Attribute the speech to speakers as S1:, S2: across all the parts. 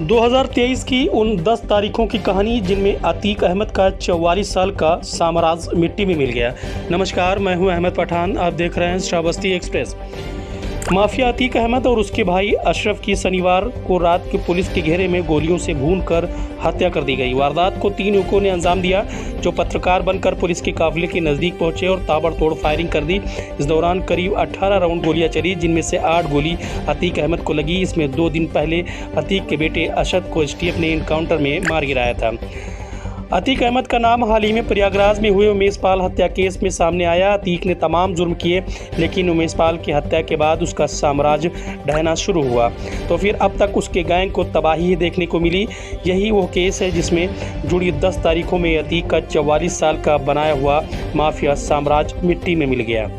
S1: 2023 की उन 10 तारीखों की कहानी जिनमें अतीक अहमद का 44 साल का साम्राज्य मिट्टी में मिल गया। नमस्कार, मैं हूं अहमद पठान। आप देख रहे हैं श्रावस्ती एक्सप्रेस। माफिया अतीक अहमद और उसके भाई अशरफ की शनिवार को रात के पुलिस के घेरे में गोलियों से भूनकर हत्या कर दी गई। वारदात को 3 युवकों ने अंजाम दिया जो पत्रकार बनकर पुलिस के काफिले के नज़दीक पहुंचे और ताबड़तोड़ फायरिंग कर दी। इस दौरान करीब 18 राउंड गोलियां चली, जिनमें से 8 गोली अतीक अहमद को लगी। इसमें 2 दिन पहले अतीक के बेटे अशद को एसटीएफ ने एनकाउंटर में मार गिराया था। अतीक अहमद का नाम हाल ही में प्रयागराज में हुए उमेश पाल हत्या केस में सामने आया। अतीक ने तमाम जुर्म किए, लेकिन उमेश पाल की हत्या के बाद उसका साम्राज्य ढहना शुरू हुआ, तो फिर अब तक उसके गैंग को तबाही देखने को मिली। यही वो केस है जिसमें जुड़ी 10 तारीखों में अतीक का 44 साल का बनाया हुआ माफिया साम्राज्य मिट्टी में मिल गया।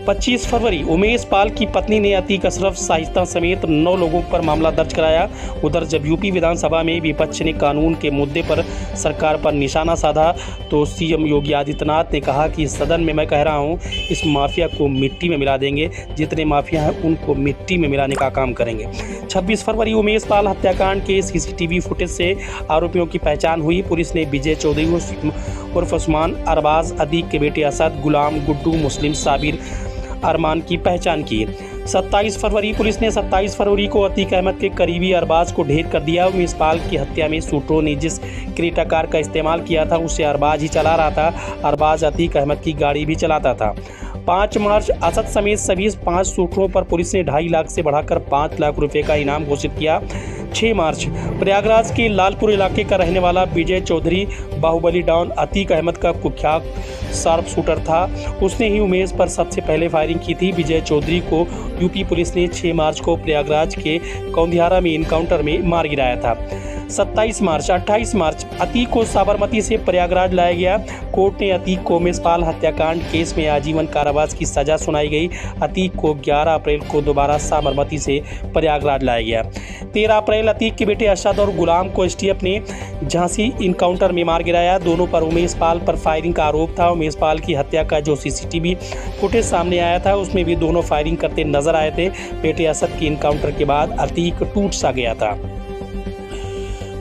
S1: 25 फरवरी उमेश पाल की पत्नी ने अतीक अशरफ शाइस्ता समेत 9 लोगों पर मामला दर्ज कराया। उधर जब यूपी विधानसभा में विपक्ष ने कानून के मुद्दे पर सरकार पर निशाना साधा, तो सीएम योगी आदित्यनाथ ने कहा कि सदन में मैं कह रहा हूं, इस माफिया को मिट्टी में मिला देंगे। जितने माफिया हैं उनको मिट्टी में मिलाने का काम करेंगे। 26 फरवरी उमेश पाल हत्याकांड के सीसीटीवी फुटेज से आरोपियों की पहचान हुई। पुलिस ने विजय चौधरी उर्फ उस्मान, अरबाज, अतीक के बेटे असद, गुलाम, गुड्डू, मुस्लिम, साबिर, अरमान की पहचान की। 27 फरवरी पुलिस ने 27 फरवरी को अतीक अहमद के करीबी अरबाज को ढेर कर दिया। उमेश पाल की हत्या में शूटरों ने जिस क्रेटा कार का इस्तेमाल किया था उसे अरबाज ही चला रहा था। अरबाज अतीक अहमद की गाड़ी भी चलाता था। 5 मार्च असद समेत सभी 5 शूटरों पर पुलिस ने 2.5 लाख से बढ़ाकर 5 लाख रुपए का इनाम घोषित किया। 6 मार्च प्रयागराज के लालपुर इलाके का रहने वाला विजय चौधरी बाहुबली डॉन अतीक अहमद का कुख्यात शार्प शूटर था। उसने ही उमेश पर सबसे पहले फायरिंग की थी। विजय चौधरी को यूपी पुलिस ने 6 मार्च को प्रयागराज के कौंधियारा में एनकाउंटर में मार गिराया था। 27 मार्च 28 मार्च अतीक को साबरमती से प्रयागराज लाया गया। कोर्ट ने अतीक को उमेश पाल हत्याकांड केस में आजीवन कारावास की सजा सुनाई गई। अतीक को 11 अप्रैल को दोबारा साबरमती से प्रयागराज लाया गया। 13 अप्रैल अतीक के बेटे अशद और गुलाम को एसटीएफ ने झांसी इनकाउंटर में मार गिराया। दोनों पर उमेश पाल पर फायरिंग का आरोप था। उमेश पाल की हत्या का जो सीसीटीवी फुटेज सामने आया था उसमें भी दोनों फायरिंग करते नजर आए थे। बेटे असद के इनकाउंटर के बाद अतीक टूट सा गया था।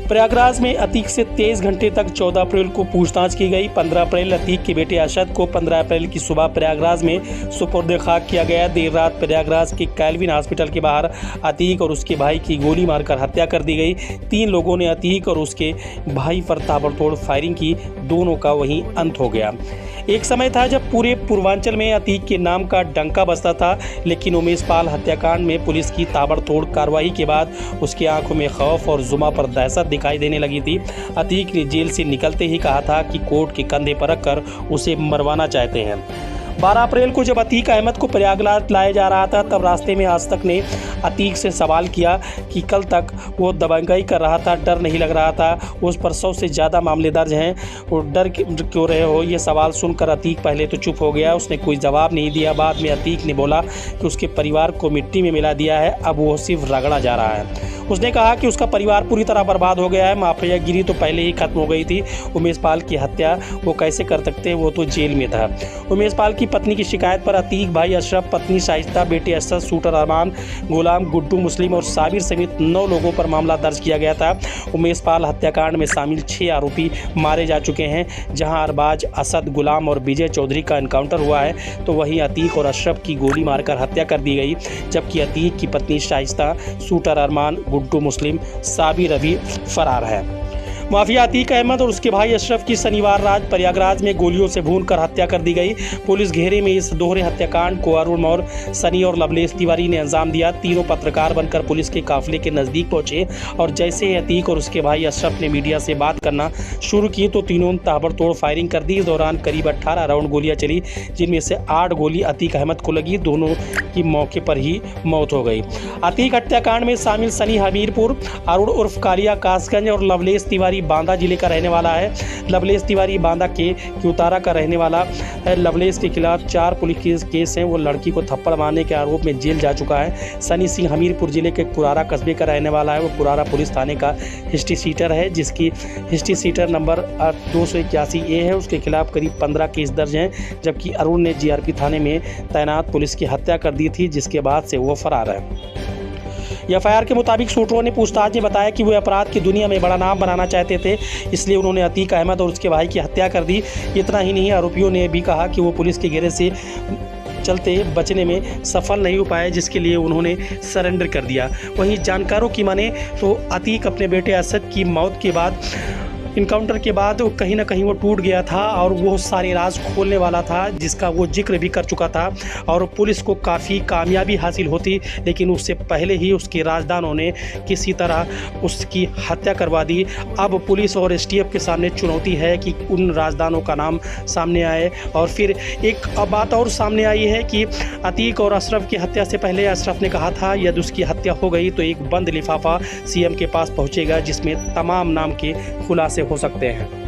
S1: प्रयागराज में अतीक से 23 घंटे तक 14 अप्रैल को पूछताछ की गई। 15 अप्रैल अतीक के बेटे अशद को 15 अप्रैल की सुबह प्रयागराज में सुपुर्द खाक किया गया। देर रात प्रयागराज के कैल्विन हॉस्पिटल के बाहर अतीक और उसके भाई की गोली मारकर हत्या कर दी गई। 3 लोगों ने अतीक और उसके भाई पर ताबड़तोड़ फायरिंग की। दोनों का वहीं अंत हो गया। एक समय था जब पूरे पूर्वांचल में अतीक के नाम का डंका बजता था, लेकिन उमेश पाल हत्याकांड में पुलिस की ताबड़तोड़ कार्रवाई के बाद उसकी आंखों में खौफ और जुमा पर दहशत दिखाई देने लगी थी। अतीक ने जेल से निकलते ही कहा था कि कोर्ट के कंधे पर रखकर उसे मरवाना चाहते हैं। 12 अप्रैल को जब अतीक अहमद को प्रयागराज लाया जा रहा था, तब रास्ते में आज तक ने अतीक से सवाल किया कि कल तक वो दबंगाई कर रहा था, डर नहीं लग रहा था, उस पर 100 से ज़्यादा मामले दर्ज हैं, और डर क्यों रहे हो? ये सवाल सुनकर अतीक पहले तो चुप हो गया, उसने कोई जवाब नहीं दिया। बाद में अतीक ने बोला कि उसके परिवार को मिट्टी में मिला दिया है, अब वो सिर्फ रगड़ा जा रहा है। उसने कहा कि उसका परिवार पूरी तरह बर्बाद हो गया है। माफियागिरी तो पहले ही खत्म हो गई थी। उमेश पाल की हत्या वो कैसे कर सकते हैं, वो तो जेल में था। उमेश पाल की पत्नी की शिकायत पर अतीक, भाई अशरफ, पत्नी शाइस्ता, बेटे असद, शूटर अरमान, गुलाम, गुड्डू, मुस्लिम और साबिर समेत 9 लोगों पर मामला दर्ज किया गया था। उमेश पाल हत्याकांड में शामिल 6 आरोपी मारे जा चुके हैं। जहां अरबाज, असद, गुलाम और विजय चौधरी का एनकाउंटर हुआ है, तो वहीं अतीक और अशरफ की गोली मारकर हत्या कर दी गई। जबकि अतीक की पत्नी शाइस्ता, शूटर अरमान, गुड्डू, मुस्लिम, साबिर अभी फरार है। माफिया अतीक अहमद और उसके भाई अशरफ की शनिवार रात प्रयागराज में गोलियों से भूनकर हत्या कर दी गई। पुलिस घेरे में इस दोहरे हत्याकांड को अरुण मौर्य, सनी और लवलेश तिवारी ने अंजाम दिया। तीनों पत्रकार बनकर पुलिस के काफिले के नजदीक पहुंचे और जैसे ही अतीक और उसके भाई अशरफ ने मीडिया से बात करना शुरू की, तो तीनों ने ताबड़तोड़ फायरिंग कर दी। इस दौरान करीब 18 राउंड गोलियां चली, जिनमें से 8 गोली अतीक अहमद को लगी। दोनों की मौके पर ही मौत हो गई। अतीक हत्याकांड में शामिल सनी हमीरपुर, अरुण उर्फ कालिया कासगंज और लवलेश तिवारी बांदा जिले का रहने वाला है। लवलेश तिवारी बांदा के क्यूतारा का रहने वाला है। लवलेश के खिलाफ 4 पुलिस केस हैं। वो लड़की को थप्पड़ मारने के आरोप में जेल जा चुका है। सनी सिंह हमीरपुर जिले के कुरारा कस्बे का रहने वाला है। वो कुरारा पुलिस थाने का हिस्ट्री सीटर है, जिसकी हिस्ट्री सीटर नंबर 281A है। उसके खिलाफ करीब 15 केस दर्ज हैं। जबकि अरुण ने जीआरपी थाने में तैनात पुलिस की हत्या कर दी थी, जिसके बाद से वो फरार है। एफआईआर के मुताबिक शूटरों ने पूछताछ में बताया कि वे अपराध की दुनिया में बड़ा नाम बनाना चाहते थे, इसलिए उन्होंने अतीक अहमद और उसके भाई की हत्या कर दी। इतना ही नहीं, आरोपियों ने भी कहा कि वो पुलिस के घेरे से चलते बचने में सफल नहीं हो पाए, जिसके लिए उन्होंने सरेंडर कर दिया। वहीं जानकारों की माने तो अतीक अपने बेटे असद की मौत के बाद, इनकाउंटर के बाद कहीं ना कहीं वो टूट गया था और वो सारे राज खोलने वाला था, जिसका वो जिक्र भी कर चुका था और पुलिस को काफ़ी कामयाबी हासिल होती, लेकिन उससे पहले ही उसके राजदानों ने किसी तरह उसकी हत्या करवा दी। अब पुलिस और एसटीएफ के सामने चुनौती है कि उन राजदानों का नाम सामने आए। और फिर एक बात और सामने आई है कि अतीक और अशरफ की हत्या से पहले अशरफ ने कहा था यदि उसकी हत्या हो गई तो एक बंद लिफाफा सीएम के पास पहुंचेगा, जिसमें तमाम नाम के खुलासे हो सकते हैं।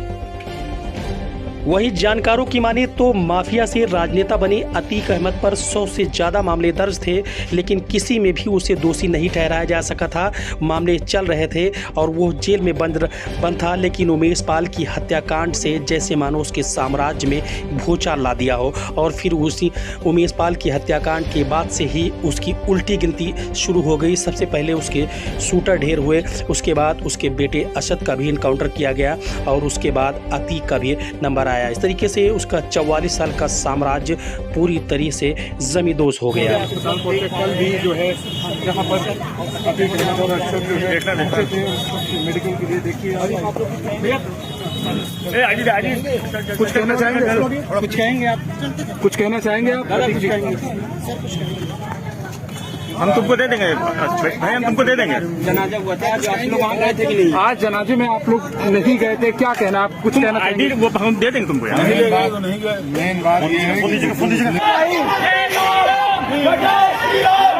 S1: वहीं जानकारों की माने तो माफिया से राजनेता बने अतीक अहमद पर 100 से ज़्यादा मामले दर्ज थे, लेकिन किसी में भी उसे दोषी नहीं ठहराया जा सका था। मामले चल रहे थे और वो जेल में बंद था, लेकिन उमेश पाल की हत्याकांड से जैसे मानो उसके साम्राज्य में भूचाल ला दिया हो। और फिर उसी उमेश पाल की हत्याकांड के बाद से ही उसकी उल्टी गिनती शुरू हो गई। सबसे पहले उसके शूटर ढेर हुए, उसके बाद उसके बेटे असद का भी इनकाउंटर किया गया और उसके बाद अतीक का भी नंबर आया। इस तरीके से उसका 44 साल का साम्राज्य पूरी तरीके से जमींदोज हो गया।
S2: कल भी जो है यहाँ पर अतीक अहमद और अशरफ जो है मेडिकल के लिए देखिए। कुछ कहना चाहेंगे? कुछ कहेंगे आप? कुछ कहना चाहेंगे आप? हम तुमको दे देंगे भाई, हम तुमको दे देंगे।
S3: जनाजा हुआ था, आज आप लोग वहाँ गए थे कि नहीं?
S2: आज जनाजे में आप लोग नहीं गए थे, क्या कहना आप? कुछ कहना
S3: आईडी वो हम दे देंगे तुमको।
S2: मेन बात ये है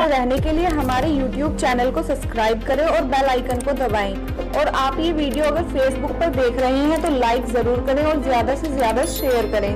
S4: रहने के लिए हमारे YouTube चैनल को सब्सक्राइब करें और बेल आइकन को दबाएं। और आप ये वीडियो अगर Facebook पर देख रहे हैं तो लाइक जरूर करें और ज्यादा से ज्यादा शेयर करें।